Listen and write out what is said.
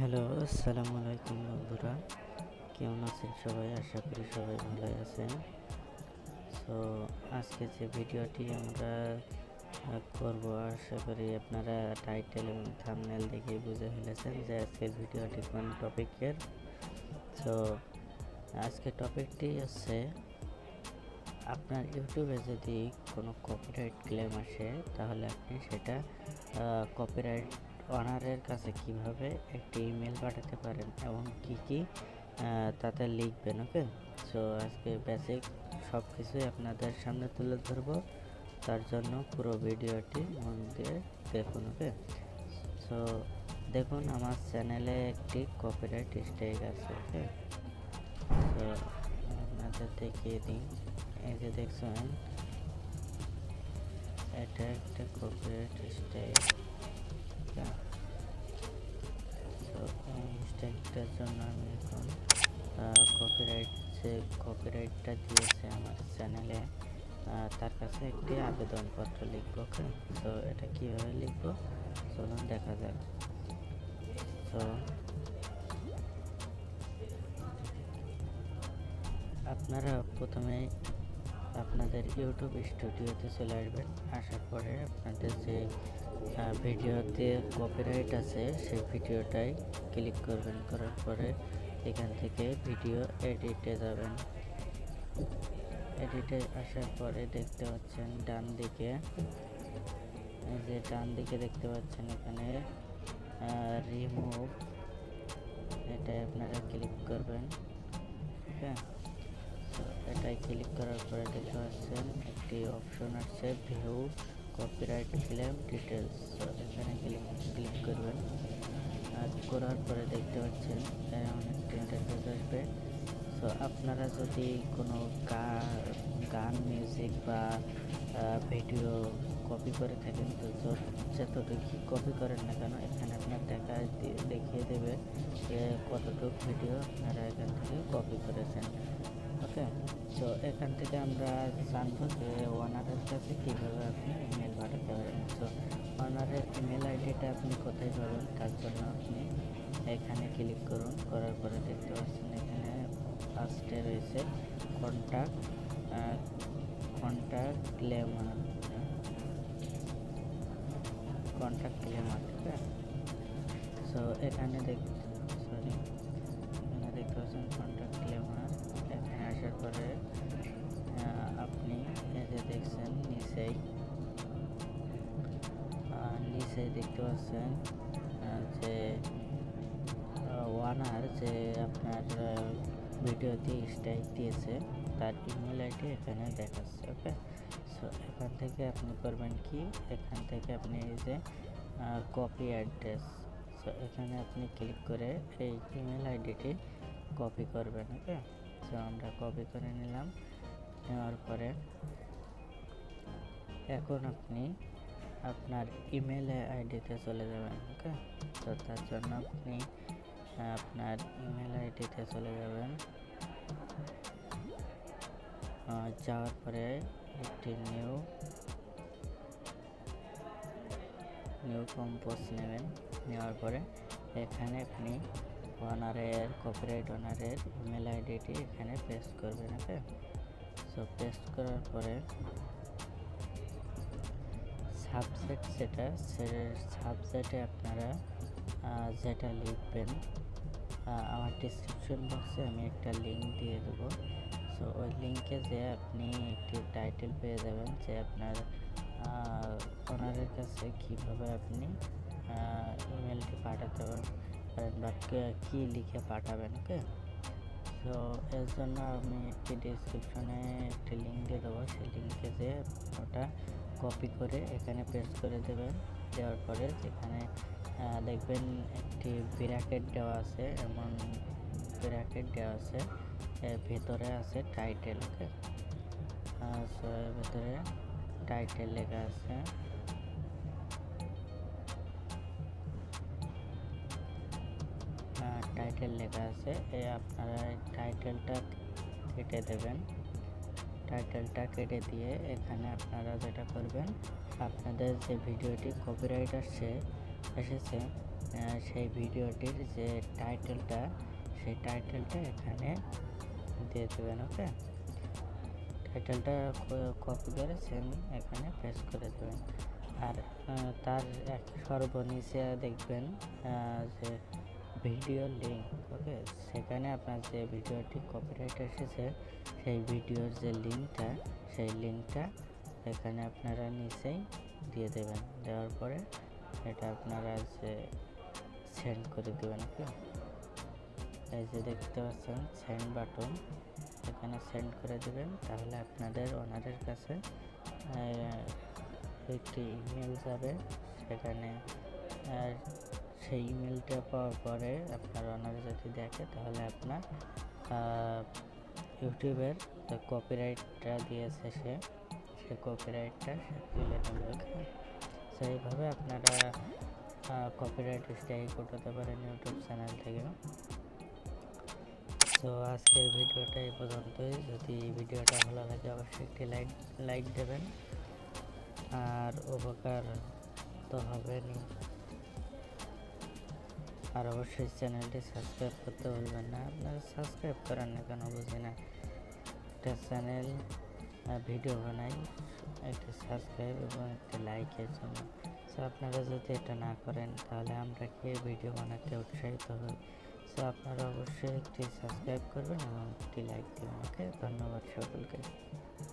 Hello, আসসালামু আলাইকুম বন্ধুরা। কেমন আছেন সবাই? আশা করি সবাই ভালোই আছেন। সো আজকে যে ভিডিওটি আমরা করব, আশা করি আপনারা টাইটেল এবং থাম্বনেল দেখেই বুঝে ফেলেছেন যে আজকের ভিডিওটি কোন টপিকের। সো আজকের টপিকটি হচ্ছে আপনার ইউটিউবে যদি কোনো কপিরাইট ক্লেম আসে তাহলে আপনি সেটা কপিরাইট ওনারের কাছে কিভাবে একটি ইমেল পাঠাতে পারেন এবং কি তাতে লিখবেন। ওকে, সো আজকে বেসিক সব কিছুই আপনাদের সামনে তুলে ধরবো, তার জন্য পুরো ভিডিওটি মন দিয়ে দেখুন। ওকে, সো দেখুন আমার চ্যানেলে একটি কপিরাইট স্ট্রাইক আছে। ওকে, সো আপনাদের দেখিয়ে দিই। এই যে দেখছেন, এটা একটা কপিরাইট স্ট্রাইক। তো এই স্ট্রাইকটার জন্য আমি এখন কপিরাইটটা দিয়েছে আমার চ্যানেলে, তার কাছে একটি আবেদনপত্র লিখবো। ওকে, তো এটা কীভাবে লিখবো চলুন দেখা যাক। তো আপনারা প্রথমে আপনাদের ইউটিউব স্টুডিওতে চলে আসবেন। আসার পরে আপনাদের যে ভিডিওতে কপিরাইট আছে সেই ভিডিওটাই ক্লিক করবেন। করার পরে এখান থেকে ভিডিও এডিটে যাবেন। এডিটে আসার পরে দেখতে পাচ্ছেন ডান দিকে, এই যে ডান দিকে দেখতে পাচ্ছেন এখানে রিমুভ, এটাই আপনারা ক্লিক করবেন। ওকে, এটাই ক্লিক করার পরে দেখতে পাচ্ছেন একটি অপশন আসছে ভিউ কপিরাইট ক্লেম ডিটেলস। এখানে ক্লিক করবেন। আর করার পরে দেখতে পাচ্ছেন এমন একটি ইন্টারফেস আসবে। সো আপনারা যদি কোনো গান মিউজিক বা ভিডিও কপি করে থাকেন, তো যতটুকু কপি করেন না কেন এখানে আপনার দেখিয়ে দেবে যে কতটুকু ভিডিও আপনারা এখান থেকে কপি করেছেন। ওকে, তো এখান থেকে আমরা জানবো যে ওনারের কাছে কীভাবে আপনি ইমেল পাঠাতে পারেন। তো ওনারের ইমেল আইডিটা আপনি কোথায় পাবেন, তার জন্য আপনি এখানে ক্লিক করুন। করার পরে দেখতে পাচ্ছেন এখানে ফার্স্টে রয়েছে কন্ট্যাক্ট লেমার। ঠিক আছে। সো এখানে দেখতে পাচ্ছেন কন্ট্যাক্ট লেমার। এখানে আসার পরে আপনি এই যে দেখছেন নিচেই দেখতে পাচ্ছেন যে ওয়ানার যে আপনার ভিডিওতে স্ট্রাইক দিয়েছে তার ইমেল আইডি এখানে দেখাচ্ছে। ওকে, সো এখান থেকে আপনি করবেন কি, এখান থেকে আপনি এই যে কপি অ্যাড্রেস, সো এখানে আপনি ক্লিক করে এই ইমেল আইডিটি কপি করবেন। ওকে, সো আমরা কপি করে নিলাম। নেওয়ার পরে এখন আপনি আপনার ইমেল আইডিতে চলে যাবেন। ওকে, তো তার জন্য আপনি আপনার ইমেল আইডিতে চলে যাবেন। যাওয়ার পরে একটি নিউ কম্পোজ নেবেন। নেওয়ার পরে এখানে আপনি কপিরাইট ওনারের ইমেল আইডিটি এখানে পেস্ট করবেন। ওকে, সো পেস্ট করার পরে সাবজেক্টে আপনারা যেটা লিখবেন, আমার ডিসক্রিপশন বক্সে আমি একটা লিঙ্ক দিয়ে দেবো। সো ওই লিঙ্কে যে আপনি একটি টাইটেল পেয়ে যাবেন যে আপনার ওনারের কাছে কীভাবে আপনি ইমেলটি পাঠাতে পারেন বা কী লিখে পাঠাবেন। ওকে, সো এর জন্য আমি একটি ডিসক্রিপশনে একটি লিঙ্ক দিয়ে দেবো। সেই লিঙ্কে যে ওটা কপি করে এখানে পেস্ট করে দেবেন। দেওয়ার পরে যেখানে দেখবেন একটি ব্র্যাকেট দেওয়া আছে, এমন ব্র্যাকেট দেওয়া আছে, এর ভেতরে আছে টাইটেল। ওকে, সো এর ভেতরে টাইটেল লেখা আছে। আপনারা টাইটেলটা কেটে দেবেন। টাইটেলটা কেটে দিয়ে এখানে আপনারা যেটা করবেন, আপনাদের যে ভিডিওটি কপিরাইট এসেছে সেই ভিডিওটির যে টাইটেলটা, সেই টাইটেলটা এখানে দিয়ে দেবেন। ওকে, টাইটেলটা কপি করে সেম এখানে পেস্ট করে দেবেন। আর তার সর্বনিচে দেখবেন যে ভিডিও লিঙ্ক। ওকে, সেখানে আপনার যে ভিডিওটি কপিরাইট এসেছে সেই ভিডিওর যে লিঙ্কটা, সেই লিঙ্কটা এখানে আপনারা নিচেই দিয়ে দেবেন। দেওয়ার পরে এটা আপনারা যে সেন্ড করে দেবেন। ওকে, এই যে দেখতে পাচ্ছেন সেন্ড বাটন, এখানে সেন্ড করে দেবেন। তাহলে আপনাদের ওনারের কাছে একটি ইমেল যাবে, সেখানে সেই ইমেলটা পাওয়ার পরে আপনার ওনার যদি দেখে তাহলে আপনার ইউটিউবের যে কপিরাইটটা দিয়েছে সে কপিরাইটটা সে তুলে নেবে। সেইভাবে আপনারা কপিরাইট স্ট্রাইক করতে পারেন ইউটিউব চ্যানেল থেকে। তো আজকের ভিডিওটা এই পর্যন্তই। যদি ভিডিওটা ভালো লাগে অবশ্যই একটি লাইক দেবেন, আর উপকার তো হবেনই। আর অবশ্যই চ্যানেলটি সাবস্ক্রাইব করতে ভুলবেন না। আপনারা সাবস্ক্রাইব করেন না কেন বুঝি না। একটা চ্যানেল ভিডিও বানাই একটি সাবস্ক্রাইব এবং একটি লাইকের জন্য। সো আপনারা যদি এটা না করেন তাহলে আমরা কি ভিডিও বানাতে উৎসাহিত হই। সো আপনারা অবশ্যই একটি সাবস্ক্রাইব করবেন এবং একটি লাইক দেবেন। ওকে, ধন্যবাদ সকলকে।